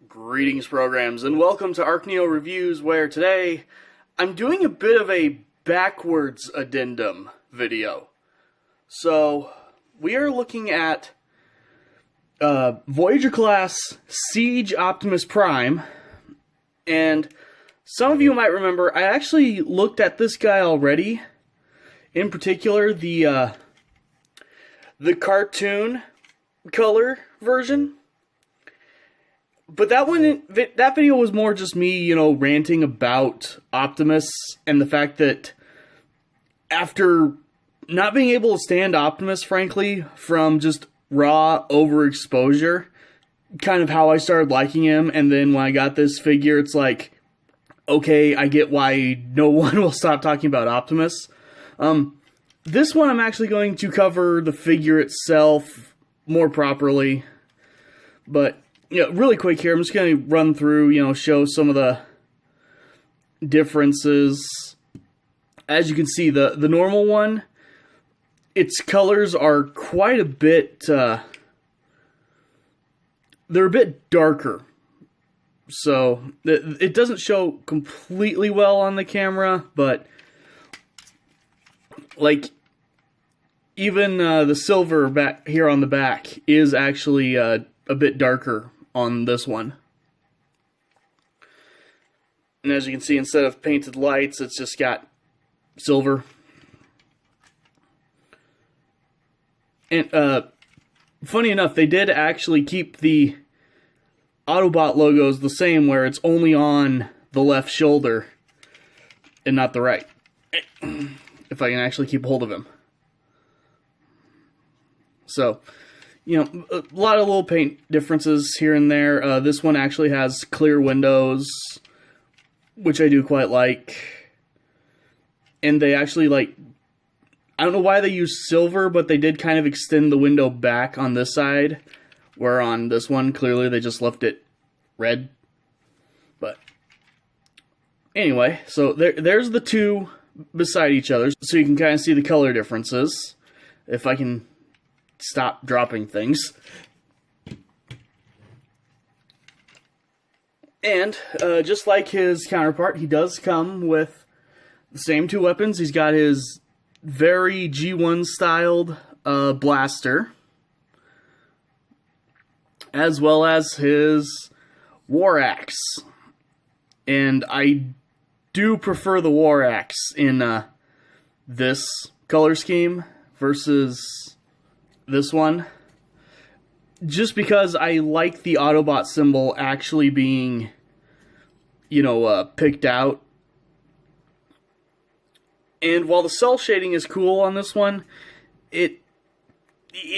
Greetings, programs, and welcome to ArcNeo Reviews, where today I'm doing a bit of a backwards addendum video. So, we are looking at Voyager-class Siege Optimus Prime, and some of you might remember, I actually looked at this guy already. In particular, the cartoon color version. But that video was more just me, ranting about Optimus and the fact that after not being able to stand Optimus, frankly, from just raw overexposure, kind of how I started liking him, and then when I got this figure, it's like, okay, I get why no one will stop talking about Optimus. This one I'm actually going to cover the figure itself more properly, but really quick here, I'm just going to run through, show some of the differences. As you can see, the normal one, its colors are quite a bit, they're a bit darker. So, it doesn't show completely well on the camera, but, like, even the silver back here on the back is actually a bit darker on this one. And as you can see, instead of painted lights, it's just got silver. And funny enough, they did actually keep the Autobot logos the same, where it's only on the left shoulder and not the right. If I can actually keep hold of him. So, a lot of little paint differences here and there. This one actually has clear windows, which I do quite like. And they actually, I don't know why they use silver, but they did kind of extend the window back on this side, where on this one, clearly they just left it red. But, anyway, so there's the two beside each other, so you can kind of see the color differences. If I can stop dropping things. And, just like his counterpart, he does come with the same two weapons. He's got his very G1 styled blaster, as well as his war axe. And I do prefer the war axe in this color scheme versus this one, just because I like the Autobot symbol actually being, picked out. And while the cell shading is cool on this one, it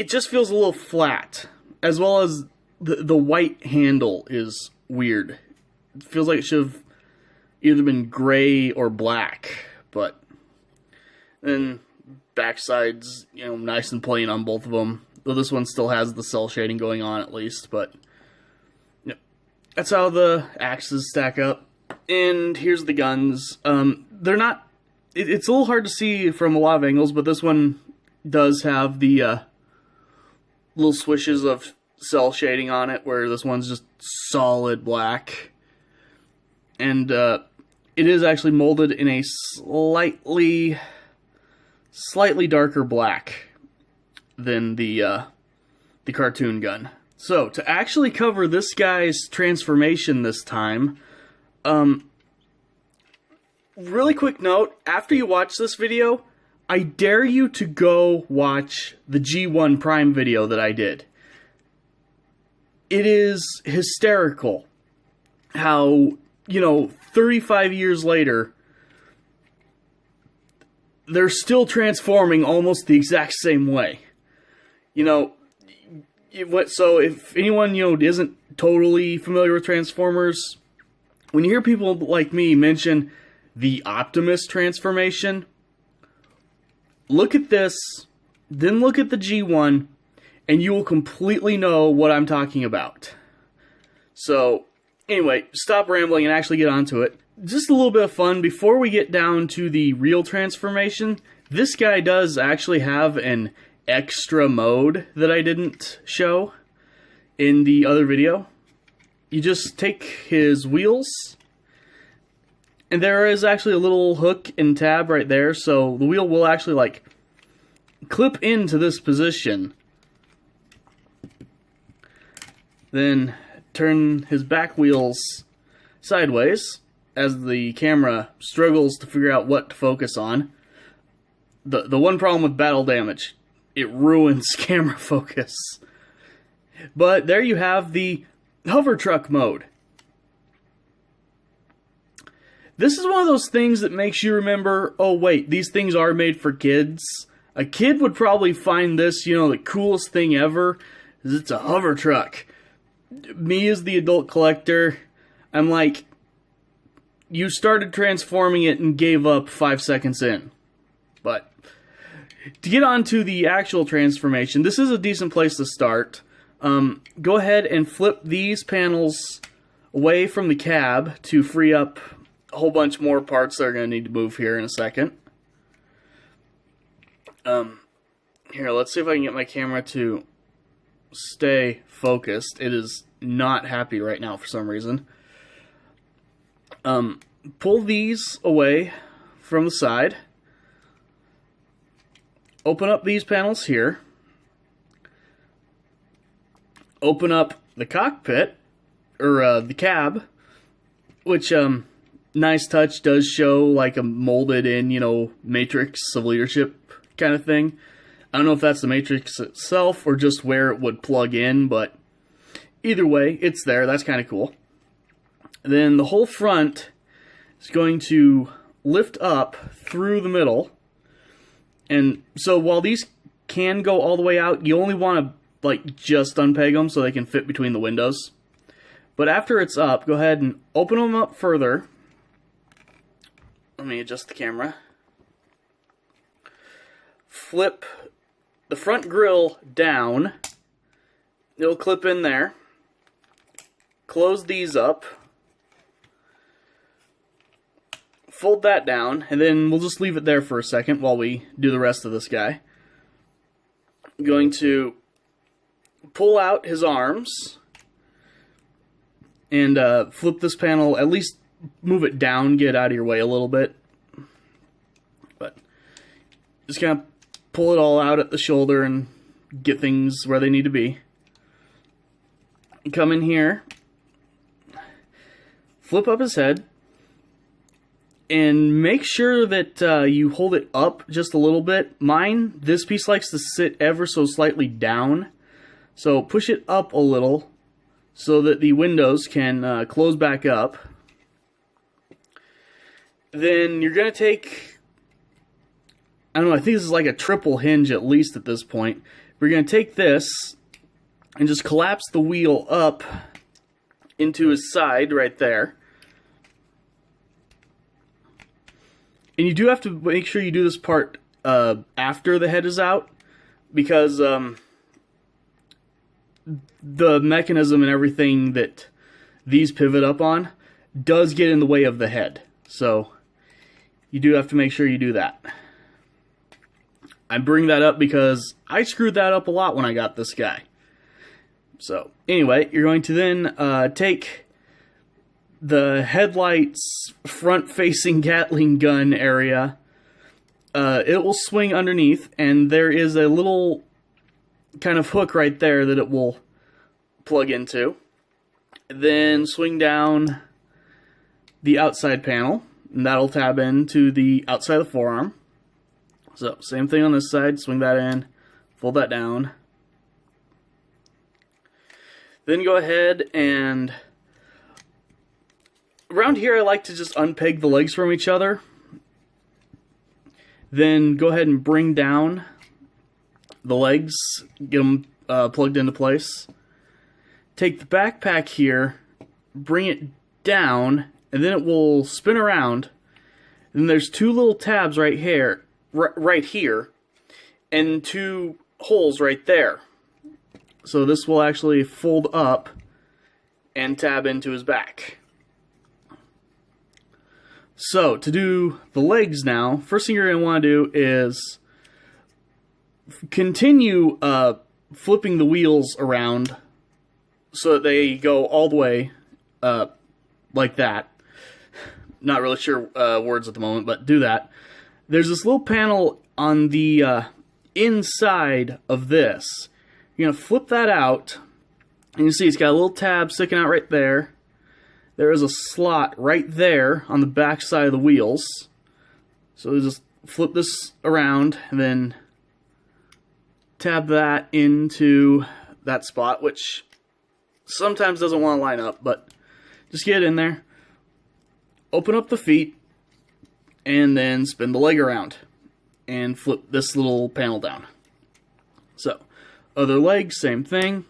just feels a little flat, as well as the white handle is weird. It feels like it should have either been gray or black, but then backside's, nice and plain on both of them. Though this one still has the cell shading going on at least, but that's how the axes stack up. And here's the guns. They're not, it's a little hard to see from a lot of angles, but this one does have the little swishes of cell shading on it, where this one's just solid black. And it is actually molded in a slightly darker black than the cartoon gun. So, to actually cover this guy's transformation this time, really quick note, after you watch this video, I dare you to go watch the G1 Prime video that I did. It is hysterical how, 35 years later, they're still transforming almost the exact same way. So if anyone, isn't totally familiar with Transformers, when you hear people like me mention the Optimus transformation, look at this, then look at the G1, and you will completely know what I'm talking about. So, anyway, stop rambling and actually get onto it. Just a little bit of fun before we get down to the real transformation. This guy does actually have an extra mode that I didn't show in the other video. you just take his wheels, and there is actually a little hook and tab right there, so the wheel will actually like clip into this position. Then turn his back wheels sideways as the camera struggles to figure out what to focus on. The one problem with battle damage, it ruins camera focus. But there you have the hover truck mode. This is one of those things that makes you remember, oh wait, these things are made for kids. A kid would probably find this, you know, the coolest thing ever, is it's a hover truck. Me as the adult collector, I'm like, you started transforming it and gave up 5 seconds in. But to get on to the actual transformation, this is a decent place to start. Go ahead and flip these panels away from the cab to free up a whole bunch more parts that are going to need to move here in a second. Here, let's see if I can get my camera to stay focused. It is not happy right now for some reason. Pull these away from the side. Open up these panels here. Open up the cockpit, or the cab, which, nice touch, does show like a molded in, you know, matrix of leadership kind of thing. I don't know if that's the matrix itself or just where it would plug in, but either way, it's there. That's kind of cool. Then the whole front is going to lift up through the middle. And so while these can go all the way out, you only want to like just unpeg them so they can fit between the windows. But after it's up, go ahead and open them up further. Let me adjust the camera. Flip the front grille down. It'll clip in there. Close these up. Fold that down, and then we'll just leave it there for a second while we do the rest of this guy. I'm going to pull out his arms and flip this panel, at least move it down, get out of your way a little bit. But just kind of pull it all out at the shoulder and get things where they need to be. Come in here, flip up his head, and make sure that you hold it up just a little bit. Mine, this piece likes to sit ever so slightly down. So push it up a little so that the windows can close back up. Then you're going to take, I don't know, I think this is like a triple hinge at least at this point. We're going to take this and just collapse the wheel up into his side right there. And you do have to make sure you do this part after the head is out, because the mechanism and everything that these pivot up on does get in the way of the head. So you do have to make sure you do that. I bring that up because I screwed that up a lot when I got this guy. So anyway, you're going to then take the headlights front-facing Gatling gun area. It will swing underneath, and there is a little kind of hook right there that it will plug into. Then swing down the outside panel, and that'll tab into the outside of the forearm. So same thing on this side, swing that in, fold that down. Then go ahead and around here I like to just unpeg the legs from each other. Then go ahead and bring down the legs, get them plugged into place. Take the backpack here, bring it down, and then it will spin around. And there's two little tabs right here, and two holes right there. So this will actually fold up and tab into his back. So to do the legs now, first thing you're going to want to do is continue flipping the wheels around so that they go all the way like that. Not really sure words at the moment, but do that. There's this little panel on the inside of this. You're going to flip that out, and you see it's got a little tab sticking out right there. There is a slot right there on the back side of the wheels. So just flip this around, and then tab that into that spot, which sometimes doesn't want to line up, but just get it in there. Open up the feet, and then spin the leg around, and flip this little panel down. So, other leg, same thing.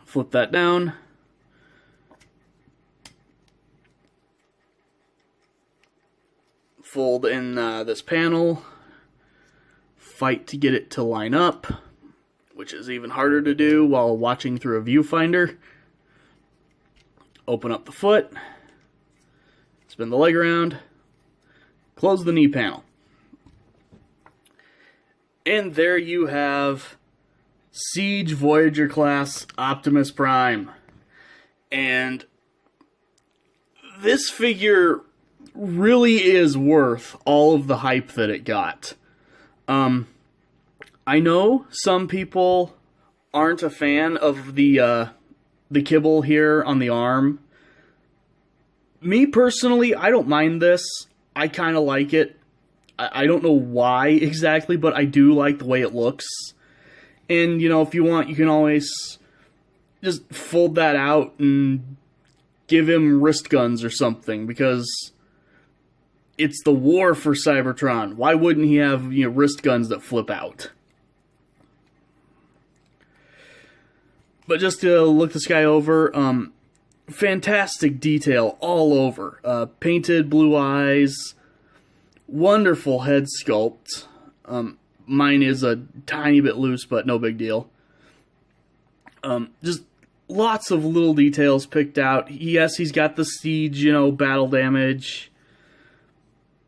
Flip that down. Fold in this panel. Fight to get it to line up, which is even harder to do while watching through a viewfinder. Open up the foot. Spin the leg around. Close the knee panel. And there you have Siege Voyager class Optimus Prime. And this figure really is worth all of the hype that it got. I know some people aren't a fan of the kibble here on the arm. Me personally, I don't mind this. I kind of like it. I don't know why exactly, but I do like the way it looks. And, you know, if you want, you can always just fold that out and give him wrist guns or something, because it's the war for Cybertron. Why wouldn't he have, you know, wrist guns that flip out? But just to look this guy over, fantastic detail all over. Painted blue eyes, wonderful head sculpt. Mine is a tiny bit loose, but no big deal. Just lots of little details picked out. Yes, he's got the Siege, you know, battle damage.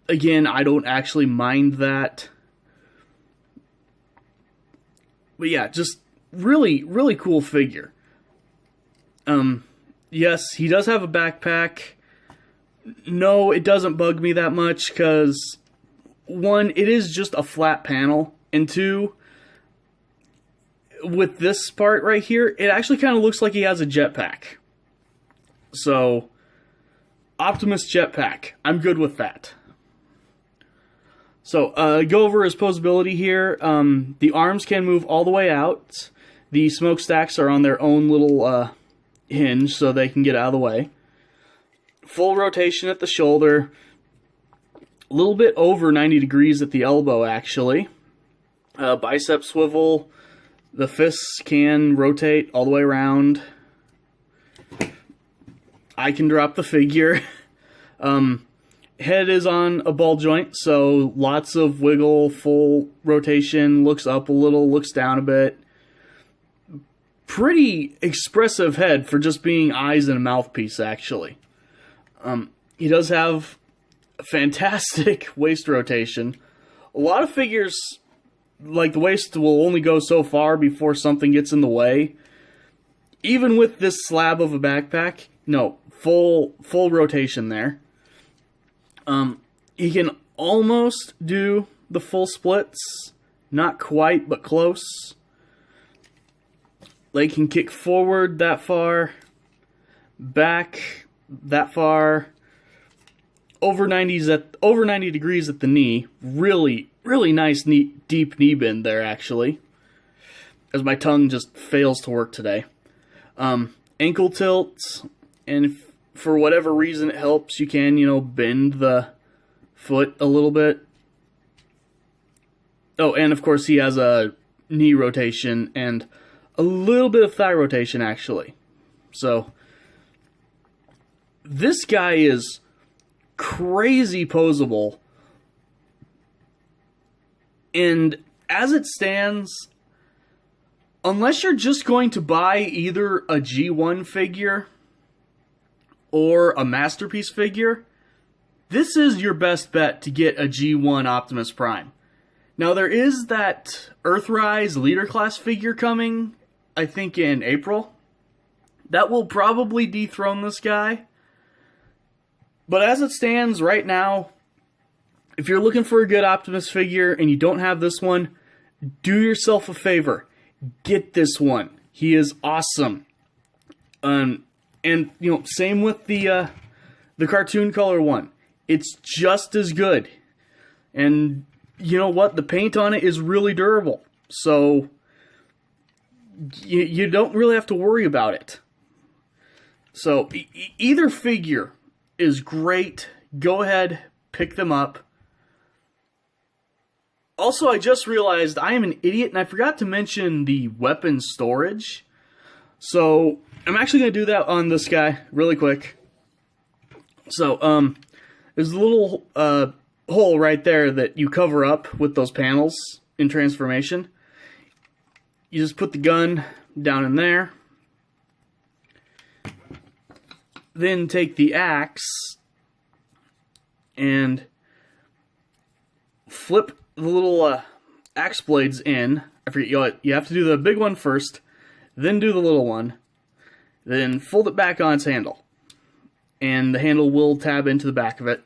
Again, I don't actually mind that. But yeah, just really, really cool figure. Yes, he does have a backpack. No, it doesn't bug me that much, because one, it is just a flat panel, and two, with this part right here, it actually kind of looks like he has a jetpack. So, Optimus jetpack. I'm good with that. So, go over his posability here. The arms can move all the way out. The smokestacks are on their own little hinge, so they can get out of the way. Full rotation at the shoulder. A little bit over 90 degrees at the elbow, actually. Bicep swivel. The fists can rotate all the way around. I can drop the figure. Head is on a ball joint, so lots of wiggle, full rotation, looks up a little, looks down a bit. Pretty expressive head for just being eyes and a mouthpiece, actually. He does have a fantastic waist rotation. A lot of figures, like the waist, will only go so far before something gets in the way. Even with this slab of a backpack, no, full rotation there. He can almost do the full splits. Not quite, but close. Leg can kick forward that far. Back that far. Over 90 degrees at the knee. Really, really nice, deep knee bend there, actually. As my tongue just fails to work today. Ankle tilts. And if for whatever reason it helps, you can, you know, bend the foot a little bit. Oh, and of course he has a knee rotation and a little bit of thigh rotation, actually. So, this guy is crazy posable. And as it stands, unless you're just going to buy either a G1 figure or a Masterpiece figure, this is your best bet to get a G1 Optimus Prime. Now, there is that Earthrise Leader Class figure coming, I think in April. That will probably dethrone this guy. But as it stands right now, if you're looking for a good Optimus figure and you don't have this one, do yourself a favor. Get this one. He is awesome. And same with the cartoon color one. It's just as good. And you know what? The paint on it is really durable. So you don't really have to worry about it. So either figure is great. Go ahead, pick them up. Also, I just realized I am an idiot and I forgot to mention the weapon storage. So I'm actually going to do that on this guy really quick. So there's a little hole right there that you cover up with those panels in transformation. You just put the gun down in there. Then take the axe and flip the little axe blades in. I forget, you have to do the big one first, then do the little one, then fold it back on its handle. And the handle will tab into the back of it.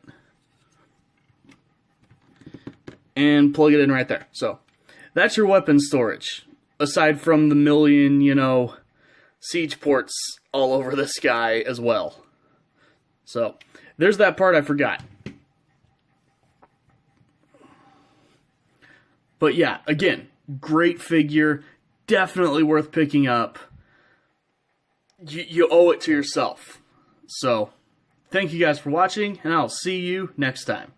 And plug it in right there. So, that's your weapon storage. Aside from the million, siege ports all over this guy as well. So, there's that part I forgot. But yeah, again, great figure. Definitely worth picking up. You owe it to yourself. So, thank you guys for watching, and I'll see you next time.